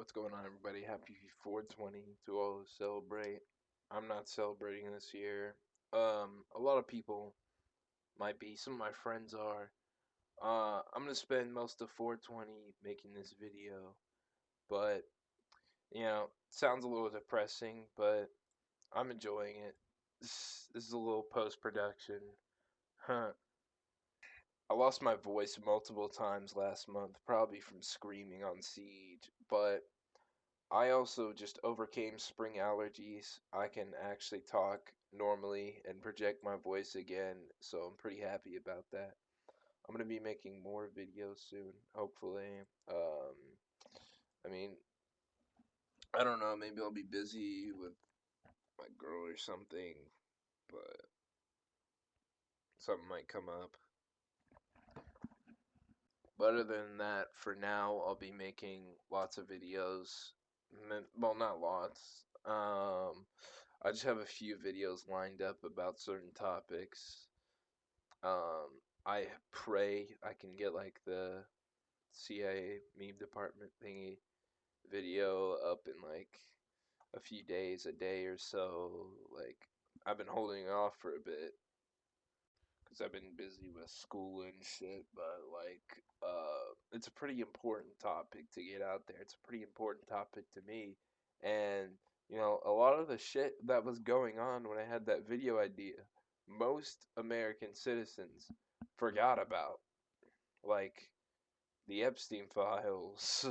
what's going on, everybody? Happy 420 to all who celebrate. I'm not celebrating this year. A lot of people might be. Some of my friends are. I'm gonna spend most of 420 making this video, but it sounds a little depressing, but I'm enjoying it. This is a little post production. Huh. I lost my voice multiple times last month, probably from screaming on Siege, but I also just overcame spring allergies. I can actually talk normally and project my voice again, so I'm pretty happy about that. I'm gonna be making more videos soon, hopefully. I mean, I don't know, maybe I'll be busy with my girl or something, but something might come up. But other than that, for now, I'll be making lots of videos. Well, not lots. I just have a few videos lined up about certain topics. I pray I can get like the CIA meme department thingy video up in like a few days, a day or so. Like, I've been holding off for a bit because I've been busy with school and shit, but it's a pretty important topic to get out there. It's a pretty important topic to me, and a lot of the shit that was going on when I had that video idea, most American citizens forgot about, like the Epstein files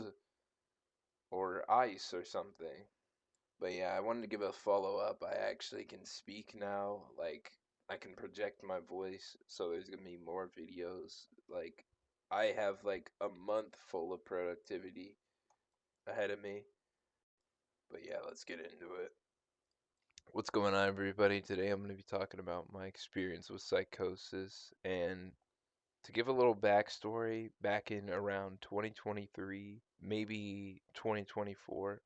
or ICE or something. But yeah, I wanted to give a follow up. I actually can speak now. Like, I can project my voice, so there's gonna be more videos. Like, I have like a month full of productivity ahead of me. But yeah, let's get into it. What's going on, everybody? Today I'm going to be talking about my experience with psychosis. And to give a little backstory, back in around 2023, maybe 2024,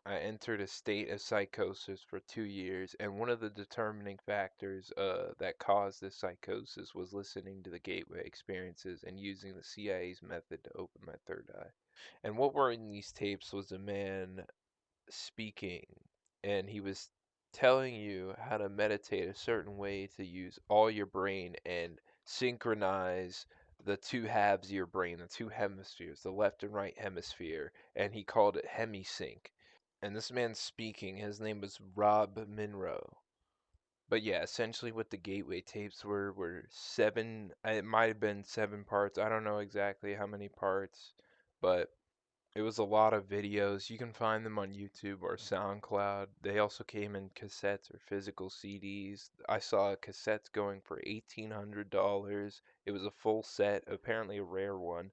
I entered a state of psychosis for 2 years, and one of the determining factors that caused this psychosis was listening to the gateway experiences and using the CIA's method to open my third eye. And what were in these tapes was a man speaking, and he was telling you how to meditate a certain way to use all your brain and synchronize the two halves of your brain, the two hemispheres, the left and right hemisphere, and he called it hemisync. And this man speaking, his name was Rob Monroe. But yeah, essentially what the gateway tapes were seven, it might have been 7 parts. I don't know exactly how many parts, but it was a lot of videos. You can find them on YouTube or SoundCloud. They also came in cassettes or physical CDs. I saw cassettes going for $1,800. It was a full set, apparently a rare one.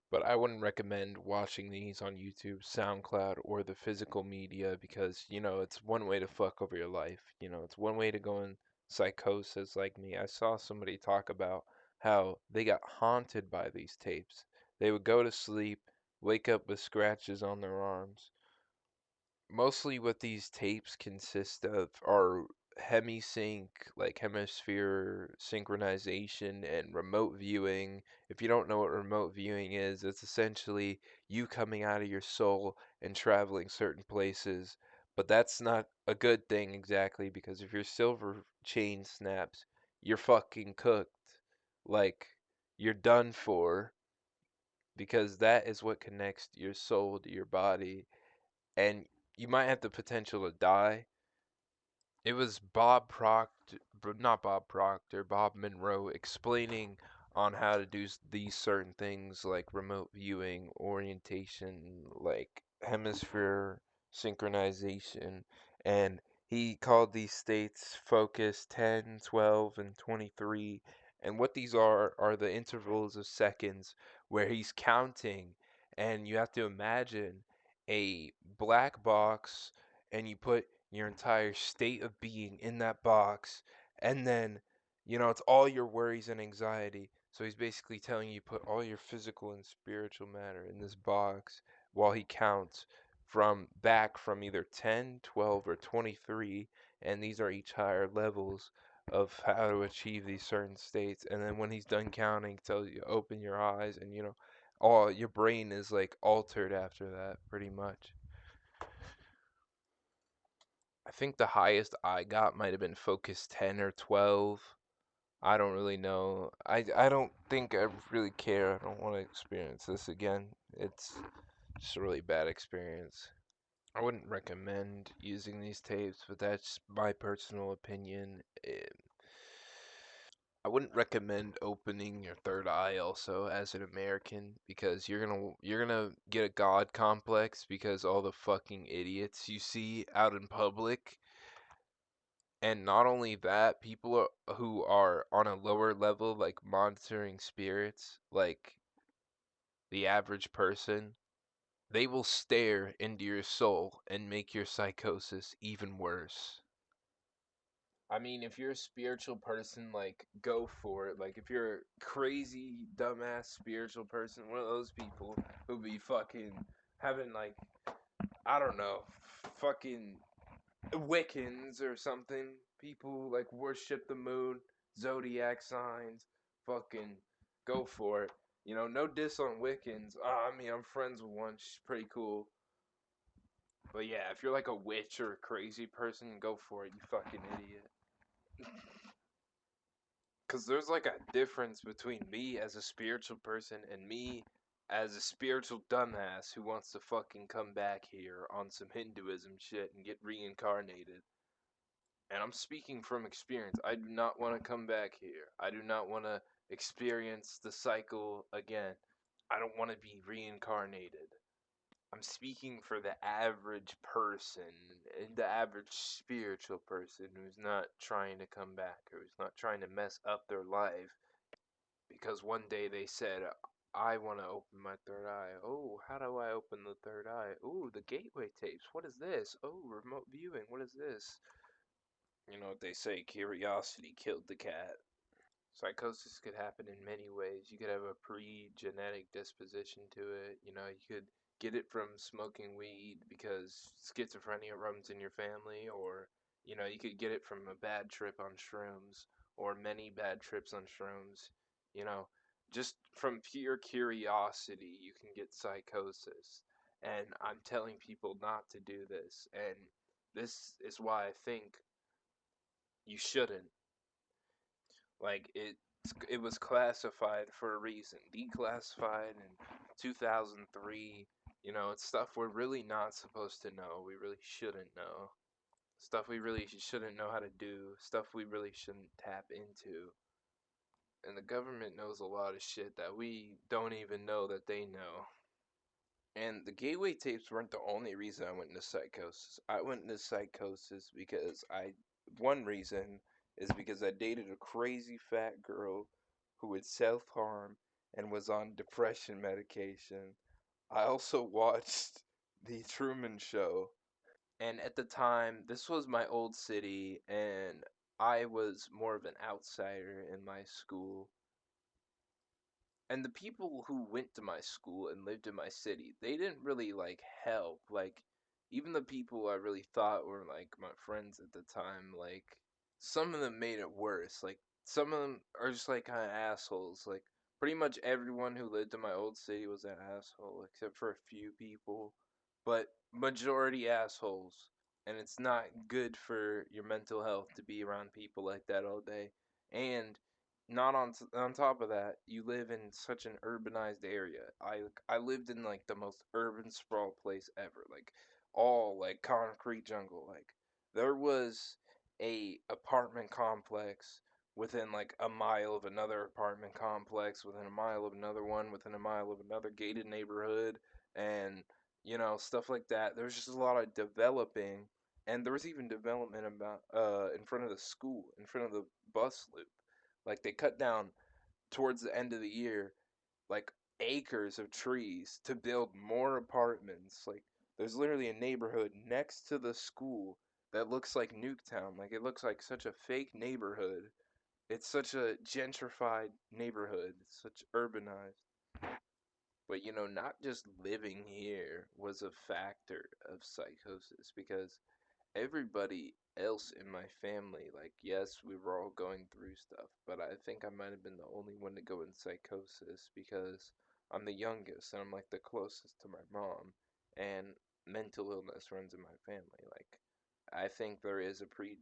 But I wouldn't recommend watching these on YouTube, SoundCloud, or the physical media because, it's one way to fuck over your life. It's one way to go in psychosis like me. I saw somebody talk about how they got haunted by these tapes. They would go to sleep, wake up with scratches on their arms. Mostly what these tapes consist of are hemisync, like hemisphere synchronization and remote viewing. If you don't know what remote viewing is, it's essentially you coming out of your soul and traveling certain places. But that's not a good thing exactly because if your silver chain snaps, you're fucking cooked. Like, you're done for because that is what connects your soul to your body, and you might have the potential to die. It was Bob Proctor, not Bob Proctor, Bob Monroe explaining on how to do these certain things like remote viewing, orientation, like hemisphere synchronization, and he called these states focus 10, 12, and 23. And what these are the intervals of seconds where he's counting, and you have to imagine a black box and you put your entire state of being in that box, and then it's all your worries and anxiety. So he's basically telling you put all your physical and spiritual matter in this box while he counts from either 10, 12, or 23, and these are each higher levels of how to achieve these certain states. And then when he's done counting, he tells you open your eyes, and all your brain is like altered after that pretty much. I think the highest I got might have been Focus 10 or 12. I don't really know. I don't think I really care. I don't want to experience this again. It's just a really bad experience. I wouldn't recommend using these tapes, but that's my personal opinion. I wouldn't recommend opening your third eye also as an American because you're gonna get a god complex because all the fucking idiots you see out in public. And not only that, who are on a lower level, like monitoring spirits, like the average person, they will stare into your soul and make your psychosis even worse. I mean, if you're a spiritual person, like, go for it. Like, if you're a crazy, dumbass spiritual person, one of those people who be fucking having, like, I don't know, fucking Wiccans or something. People who, like, worship the moon, zodiac signs, fucking go for it. You know, no diss on Wiccans. I mean, I'm friends with one. She's pretty cool. But yeah, if you're like a witch or a crazy person, go for it, you fucking idiot. Because there's like a difference between me as a spiritual person and me as a spiritual dumbass who wants to fucking come back here on some Hinduism shit and get reincarnated. And I'm speaking from experience. I do not want to come back here. I do not want to experience the cycle again. I don't want to be reincarnated. I'm speaking for the average person, the average spiritual person who's not trying to come back, or who's not trying to mess up their life because one day they said, I want to open my third eye. Oh, how do I open the third eye? Oh, the gateway tapes. What is this? Oh, remote viewing. What is this? You know what they say, curiosity killed the cat. Psychosis could happen in many ways. You could have a pre-genetic disposition to it. You know, you could get it from smoking weed because schizophrenia runs in your family, or, you know, you could get it from a bad trip on shrooms, or many bad trips on shrooms. You know, just from pure curiosity, you can get psychosis. And I'm telling people not to do this. And this is why I think you shouldn't. Like it was classified for a reason. Declassified in 2003. You know, it's stuff we're really not supposed to know. We really shouldn't know. Stuff we really shouldn't know how to do. Stuff we really shouldn't tap into. And the government knows a lot of shit that we don't even know that they know. And the gateway tapes weren't the only reason I went into psychosis. I went into psychosis because one reason is because I dated a crazy fat girl who would self harm and was on depression medication. I also watched the Truman Show. And at the time, this was my old city, and I was more of an outsider in my school. And the people who went to my school and lived in my city, they didn't really like help. Like even the people I really thought were like my friends at the time, like some of them made it worse. Like some of them are just like kind of assholes. Like pretty much everyone who lived in my old city was an asshole except for a few people, but majority assholes. And it's not good for your mental health to be around people like that all day. And not on top of that, you live in such an urbanized area. I lived in like the most urban sprawl place ever. Like all like concrete jungle. Like there was a apartment complex within like a mile of another apartment complex, within a mile of another one, within a mile of another gated neighborhood, and you know, stuff like that. There's just a lot of developing, and there was even development about in front of the school, in front of the bus loop. Like they cut down towards the end of the year, like acres of trees to build more apartments. Like there's literally a neighborhood next to the school that looks like Nuketown. Like it looks like such a fake neighborhood. It's such a gentrified neighborhood. It's such urbanized. But you know, not just living here was a factor of psychosis because everybody else in my family, like, yes, we were all going through stuff, but I think I might have been the only one to go in psychosis because I'm the youngest and I'm like the closest to my mom. And mental illness runs in my family. Like, I think there is a pre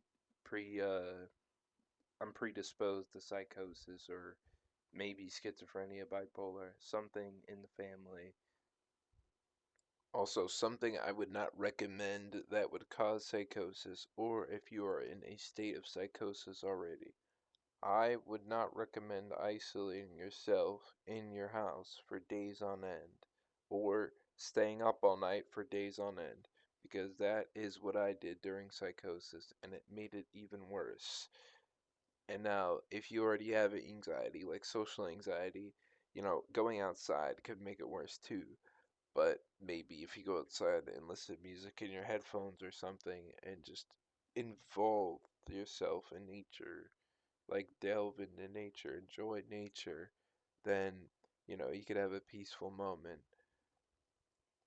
I'm predisposed to psychosis or maybe schizophrenia, bipolar, something in the family. Also, something I would not recommend that would cause psychosis, or if you are in a state of psychosis already, I would not recommend isolating yourself in your house for days on end, or staying up all night for days on end, because that is what I did during psychosis, and it made it even worse. And now, if you already have anxiety, like social anxiety, going outside could make it worse too. But maybe if you go outside and listen to music in your headphones or something and just involve yourself in nature, like delve into nature, enjoy nature, then, you could have a peaceful moment,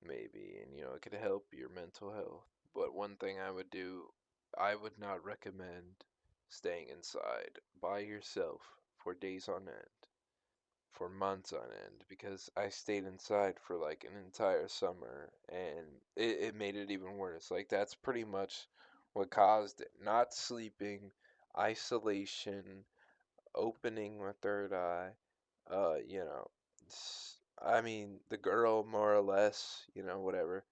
maybe, and, it could help your mental health. But one thing I would do, I would not recommend staying inside by yourself for days on end, for months on end, because I stayed inside for like an entire summer and it made it even worse. Like, that's pretty much what caused it. Not sleeping, isolation, opening my third eye, uh, you know, I mean, the girl, more or less, whatever.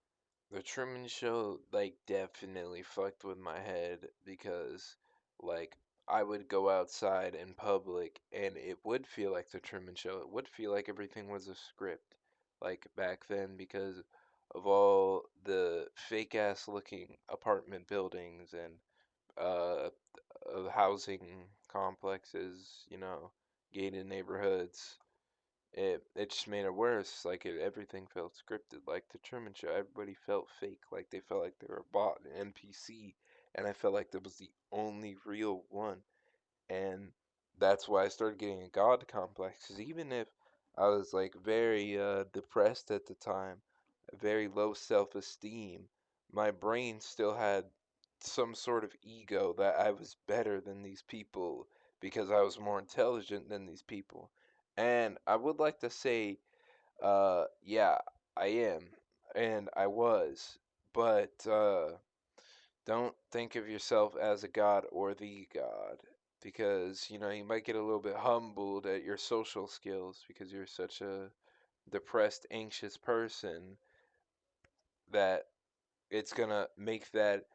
The Truman Show, like, definitely fucked with my head because, like, I would go outside in public and it would feel like the Truman Show. It would feel like everything was a script, like, back then because of all the fake ass looking apartment buildings and uh, housing complexes, gated neighborhoods. It just made it worse. Like, everything felt scripted, like the Truman Show. Everybody felt fake, like they felt like they were bought an NPC, and I felt like that was the only real one. And that's why I started getting a god complex. Because even if I was like very depressed at the time, very low self-esteem, my brain still had some sort of ego that I was better than these people because I was more intelligent than these people. And I would like to say, yeah, I am, and I was, but don't think of yourself as a god or the god because, you might get a little bit humbled at your social skills because you're such a depressed, anxious person that it's gonna make that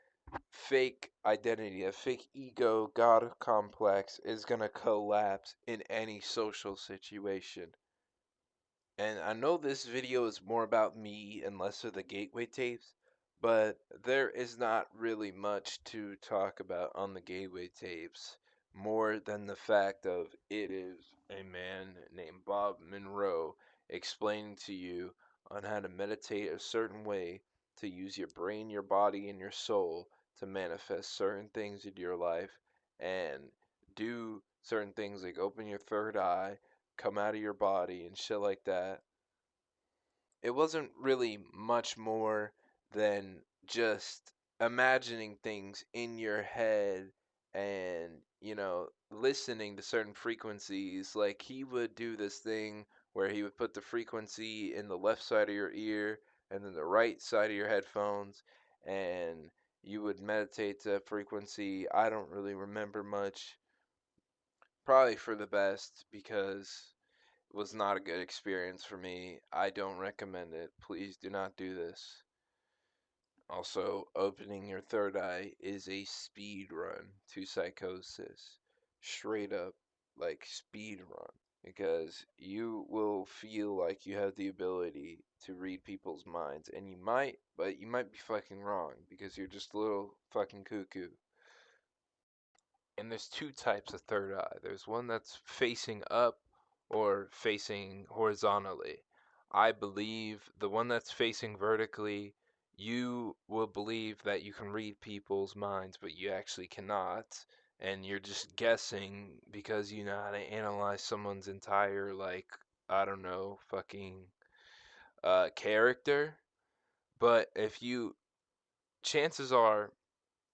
fake identity, a fake ego god complex is gonna collapse in any social situation. And I know this video is more about me and less of the gateway tapes, but there is not really much to talk about on the gateway tapes more than the fact of it is a man named Bob Monroe explaining to you on how to meditate a certain way to use your brain, your body, and your soul to manifest certain things in your life and do certain things like open your third eye, come out of your body, and shit like that. It wasn't really much more than just imagining things in your head and, listening to certain frequencies. Like, he would do this thing where he would put the frequency in the left side of your ear and then the right side of your headphones, and you would meditate to that frequency. I don't really remember much. Probably for the best because was not a good experience for me. I don't recommend it. Please do not do this. Also, opening your third eye is a speed run to psychosis. Straight up, like speed run. Because you will feel like you have the ability to read people's minds. And you might, but you might be fucking wrong because you're just a little fucking cuckoo. And there's two types of third eye. There's one that's facing up or facing horizontally. I believe the one that's facing vertically, you will believe that you can read people's minds, but you actually cannot. And you're just guessing because you know how to analyze someone's entire, like, I don't know, fucking character. But chances are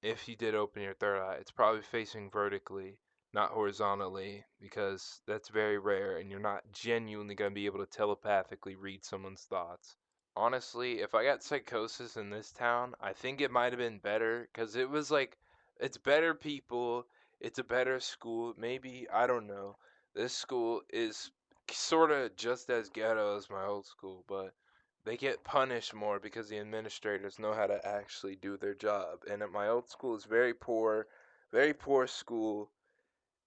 if you did open your third eye, it's probably facing vertically, not horizontally, because that's very rare and you're not genuinely going to be able to telepathically read someone's thoughts. Honestly, if I got psychosis in this town, I think it might have been better because it was like, it's better people, it's a better school. Maybe, I don't know. This school is sort of just as ghetto as my old school, but they get punished more because the administrators know how to actually do their job. And at my old school is very poor school,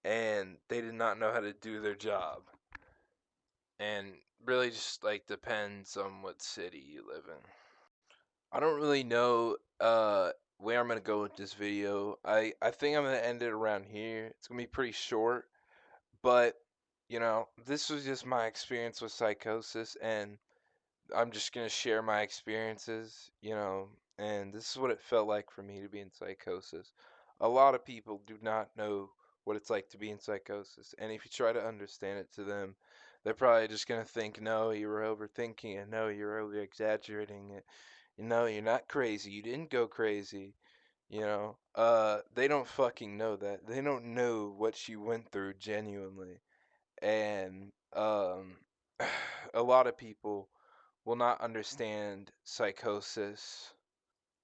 and they did not know how to do their job. And really just like depends on what city you live in. I don't really know where I'm gonna go with this video. I think I'm gonna end it around here. It's gonna be pretty short, but this was just my experience with psychosis, and I'm just gonna share my experiences, and this is what it felt like for me to be in psychosis. A lot of people do not know what it's like to be in psychosis, and if you try to understand it to them, they're probably just gonna think, no, you were overthinking it, no, you're over exaggerating it, you're not crazy, you didn't go crazy, they don't fucking know that. They don't know what you went through genuinely, and a lot of people will not understand psychosis.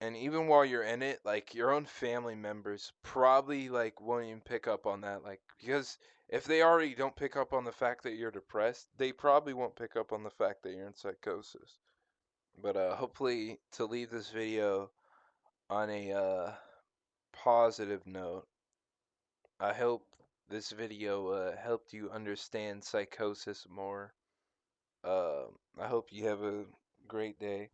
And even while you're in it, like your own family members probably like won't even pick up on that. Like, because if they already don't pick up on the fact that you're depressed, they probably won't pick up on the fact that you're in psychosis. But hopefully to leave this video on a positive note, I hope this video helped you understand psychosis more. I hope you have a great day.